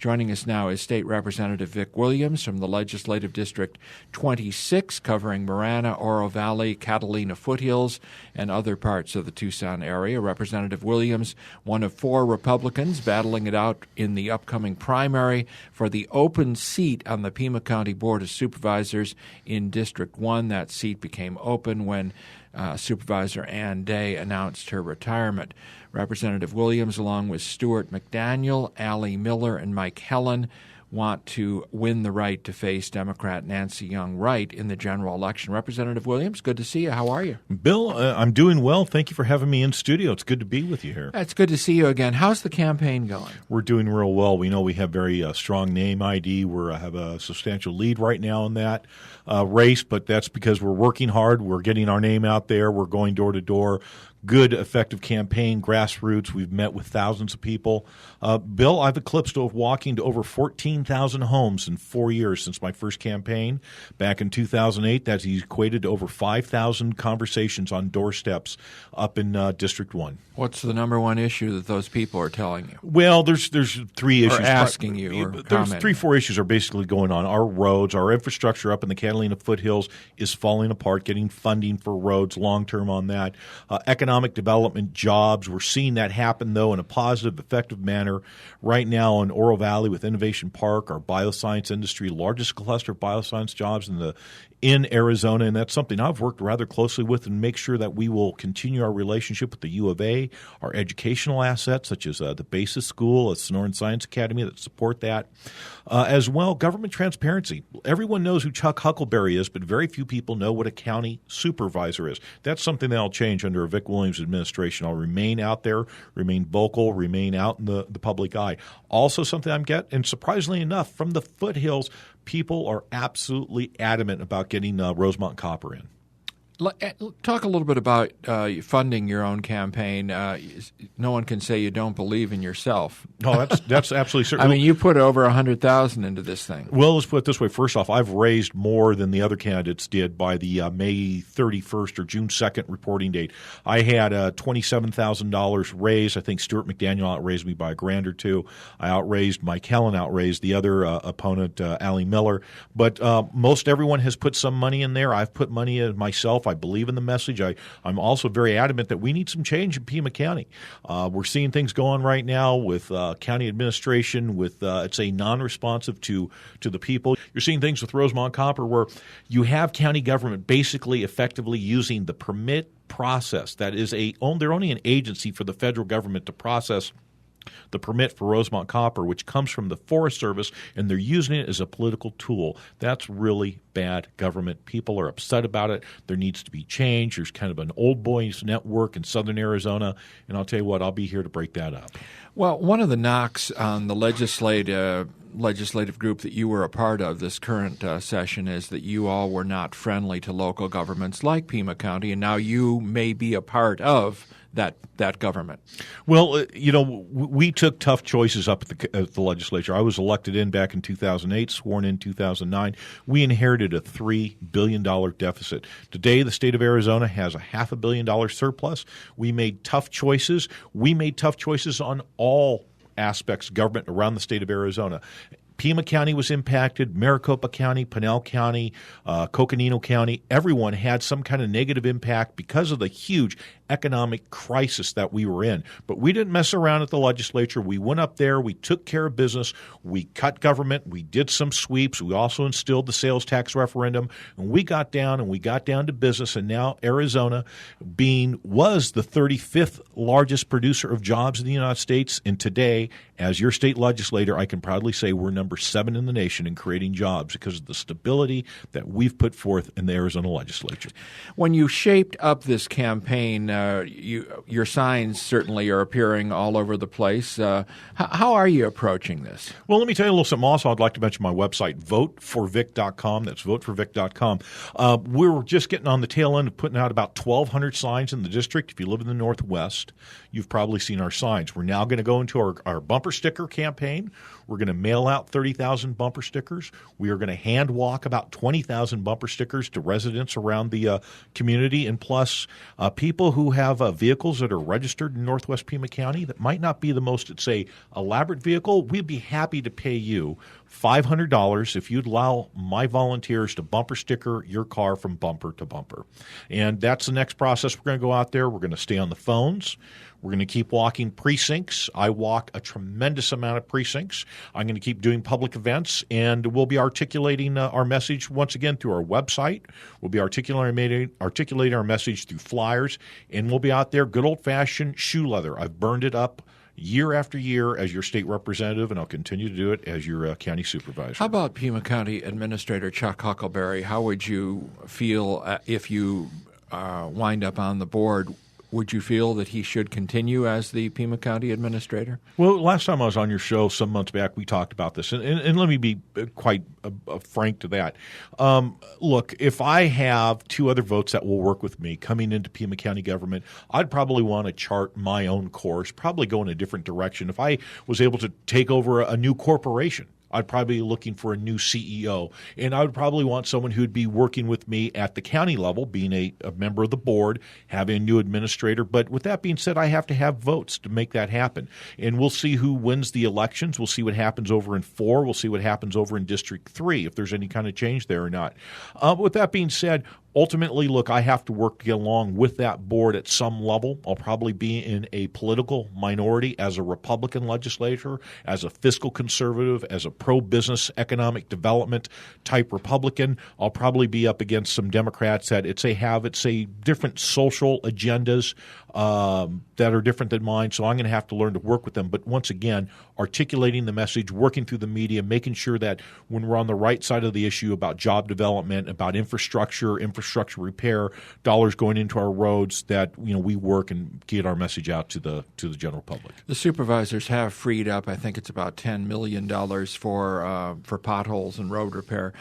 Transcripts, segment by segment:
Joining us now is State Representative Vic Williams from the Legislative District 26, covering Marana, Oro Valley, Catalina Foothills, and other parts of the Tucson area. Representative Williams, one of 4 Republicans battling it out in the upcoming primary for the open seat on the Pima County Board of Supervisors in District 1. That seat became open when Supervisor Ann Day announced her retirement. Representative Williams, along with Stuart McDaniel, Allie Miller, and Mike Helen, want to win the right to face Democrat Nancy Young-Wright in the general election. Representative Williams, good to see you. How are you? Bill, I'm doing well. Thank you for having me in studio. It's good to be with you here. It's good to see you again. How's the campaign going? We're doing real well. We know we have very strong name ID. We have a substantial lead right now in that race, but that's because we're working hard. We're getting our name out there. We're going door to door. Good, effective campaign, grassroots. We've met with thousands of people. Bill, I've eclipsed walking to over 14,000 homes in 4 years since my first campaign. Back in 2008, that's equated to over 5,000 conversations on doorsteps up in District 1. What's the number one issue that those people are telling you? Well, there's 3 issues. Or asking you or There's 3-4 issues are basically going on. Our roads, our infrastructure up in the Catalina Foothills is falling apart, getting funding for roads long-term on that. Economic development, jobs, we're seeing that happen, though, in a positive, effective manner. Right now in Oro Valley with Innovation Park, our bioscience industry, largest cluster of bioscience jobs in Arizona, and that's something I've worked rather closely with and make sure that we will continue our relationship with the U of A, our educational assets such as the Basis School, the Sonoran Science Academy that support that. As well, government transparency. Everyone knows who Chuck Huckleberry is, but very few people know what a county supervisor is. That's something that'll change under a Vic Williams administration. I'll remain out there, remain vocal, remain out in the public eye. Also something I'm getting, and surprisingly enough, from the foothills, people are absolutely adamant about getting Rosemont Copper in. Talk a little bit about funding your own campaign. No one can say you don't believe in yourself. No, that's absolutely certain. I mean, you put over $100,000 into this thing. Well, let's put it this way. First off, I've raised more than the other candidates did by the May 31st or June 2nd reporting date. I had $27,000 raised. I think Stuart McDaniel outraised me by $1,000 or $2,000. I outraised Mike Helen, outraised the other opponent, Allie Miller. But most everyone has put some money in there. I've put money in myself. I believe in the message. I'm also very adamant that we need some change in Pima County. We're seeing things go on right now with county administration, with it's a non-responsive to the people. You're seeing things with Rosemont Copper where you have county government basically effectively using the permit process. That is they're only an agency for the federal government to process the permit for Rosemont Copper, which comes from the Forest Service, and they're using it as a political tool. That's really bad government. People are upset about it. There needs to be change. There's kind of an old boys network in southern Arizona, and I'll tell you what, I'll be here to break that up. Well, one of the knocks on the legislative group that you were a part of this current session is that you all were not friendly to local governments like Pima County, and now you may be a part of that government. Well, we took tough choices up at the legislature. I was elected in back in 2008, sworn in 2009. We inherited a $3 billion deficit. Today, the state of Arizona has a $500 million surplus. We made tough choices. We made tough choices on all aspects of government around the state of Arizona. Pima County was impacted, Maricopa County, Pinal County, Coconino County. Everyone had some kind of negative impact because of the huge economic crisis that we were in. But we didn't mess around at the legislature. We went up there. We took care of business. We cut government. We did some sweeps. We also instilled the sales tax referendum. And we got down to business. And now Arizona was the 35th largest producer of jobs in the United States. And today, as your state legislator, I can proudly say we're number 7 in the nation in creating jobs because of the stability that we've put forth in the Arizona legislature. When you shaped up this campaign, your signs certainly are appearing all over the place. How are you approaching this? Well, let me tell you a little something also. I'd like to mention my website, voteforvic.com. That's voteforvic.com. We're just getting on the tail end of putting out about 1,200 signs in the district. If you live in the Northwest, you've probably seen our signs. We're now going to go into our bumper sticker campaign. We're going to mail out 30,000 bumper stickers. We are going to hand walk about 20,000 bumper stickers to residents around the community, and plus people who who have vehicles that are registered in Northwest Pima County that might not be the most, say, elaborate vehicle, we'd be happy to pay you $500 if you'd allow my volunteers to bumper sticker your car from bumper to bumper. And that's the next process. We're going to go out there. We're going to stay on the phones. We're going to keep walking precincts. I walk a tremendous amount of precincts. I'm going to keep doing public events, and we'll be articulating our message once again through our website. We'll be articulating our message through flyers, and we'll be out there good old-fashioned shoe leather. I've burned it up year after year as your state representative, and I'll continue to do it as your county supervisor. How about Pima County Administrator Chuck Huckleberry? How would you feel if you wind up on the board? Would you feel that he should continue as the Pima County Administrator? Well, last time I was on your show some months back, we talked about this, and let me be quite frank to that. Look, if I have two other votes that will work with me coming into Pima County government, I'd probably want to chart my own course, probably go in a different direction. If I was able to take over a new corporation, I'd probably be looking for a new CEO, and I would probably want someone who'd be working with me at the county level, being a member of the board, having a new administrator. But with that being said, I have to have votes to make that happen. And we'll see who wins the elections. We'll see what happens over in 4. We'll see what happens over in District 3, if there's any kind of change there or not. With that being said, ultimately, look, I have to work to get along with that board at some level. I'll probably be in a political minority as a Republican legislator, as a fiscal conservative, as a pro-business economic development type Republican. I'll probably be up against some Democrats that it's a different social agendas that are different than mine, so I'm going to have to learn to work with them. But once again, articulating the message, working through the media, making sure that when we're on the right side of the issue about job development, about infrastructure repair, dollars going into our roads, that we work and get our message out to the general public. The supervisors have freed up, I think it's about $10 million for potholes and road repair.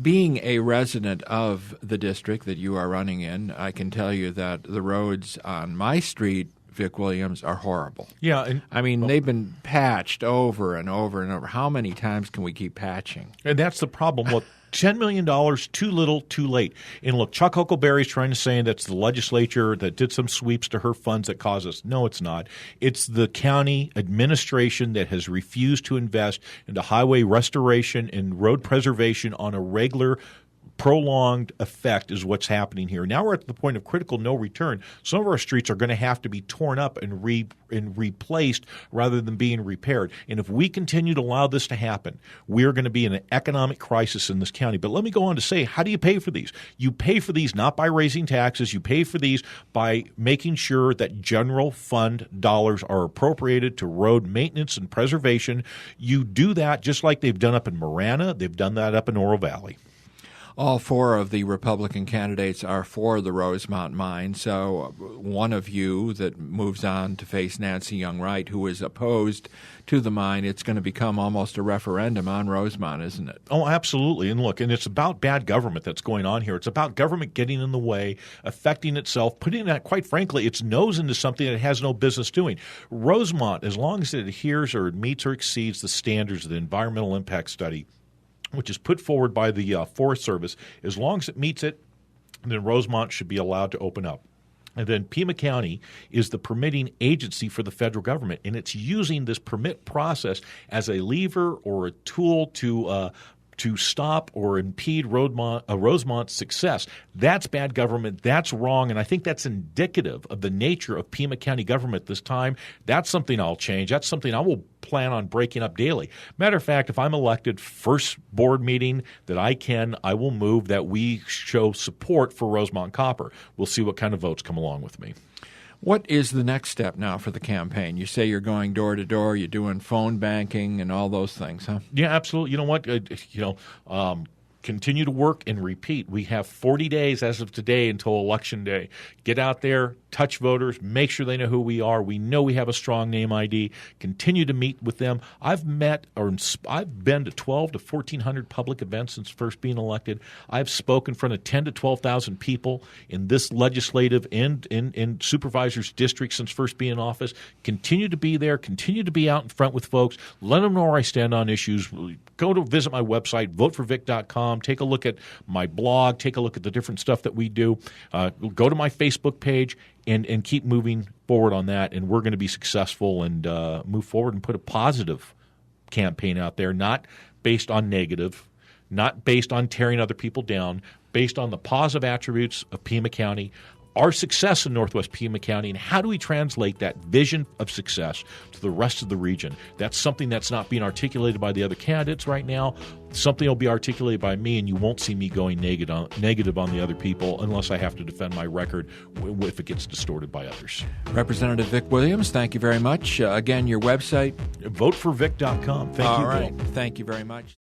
Being a resident of the district that you are running in, I can tell you that the roads on my street, Vic Williams, are horrible. Yeah. They've been patched over and over and over. How many times can we keep patching? And that's the problem. Well, $10 million, too little, too late. And look, Chuck Huckleberry's trying to say that's the legislature that did some sweeps to her funds that caused us. No, it's not. It's the county administration that has refused to invest into highway restoration and road preservation on a regular, prolonged effect is what's happening here. Now we're at the point of critical no return. Some of our streets are going to have to be torn up and replaced rather than being repaired. And if we continue to allow this to happen, we are going to be in an economic crisis in this county. But let me go on to say, how do you pay for these? You pay for these not by raising taxes. You pay for these by making sure that general fund dollars are appropriated to road maintenance and preservation. You do that just like they've done up in Marana. They've done that up in Oro Valley. All 4 of the Republican candidates are for the Rosemont mine. So one of you that moves on to face Nancy Young-Wright, who is opposed to the mine, it's going to become almost a referendum on Rosemont, isn't it? Oh, absolutely. And look, and it's about bad government that's going on here. It's about government getting in the way, affecting itself, putting that, quite frankly, its nose into something that it has no business doing. Rosemont, as long as it adheres or meets or exceeds the standards of the environmental impact study, which is put forward by the Forest Service, as long as it meets it, then Rosemont should be allowed to open up. And then Pima County is the permitting agency for the federal government, and it's using this permit process as a lever or a tool to stop or impede Rosemont's success. That's bad government. That's wrong, and I think that's indicative of the nature of Pima County government this time. That's something I'll change. That's something I will plan on breaking up daily. Matter of fact, if I'm elected, first board meeting that I will move that we show support for Rosemont Copper. We'll see what kind of votes come along with me. What is the next step now for the campaign? You say you're going door to door, you're doing phone banking and all those things, huh? Yeah, absolutely. You know what? Continue to work and repeat. We have 40 days as of today until Election Day. Get out there, touch voters, make sure they know who we are. We know we have a strong name ID. Continue to meet with them. I've been to 12 to 1,400 public events since first being elected. I've spoken in front of 10 to 12,000 people in this legislative and in supervisors' districts since first being in office. Continue to be there. Continue to be out in front with folks. Let them know where I stand on issues. Go to visit my website, voteforvic.com. Supervisor.com. Take a look at my blog. Take a look at the different stuff that we do. Go to my Facebook page and keep moving forward on that, and we're going to be successful and move forward and put a positive campaign out there, not based on negative, not based on tearing other people down, based on the positive attributes of Pima County, our success in Northwest Pima County, and how do we translate that vision of success to the rest of the region. That's something that's not being articulated by the other candidates right now. Something will be articulated by me, and you won't see me going negative on the other people unless I have to defend my record if it gets distorted by others. Representative Vic Williams, thank you very much. Again, your website? Voteforvic.com. Thank you, Bill. Thank you very much.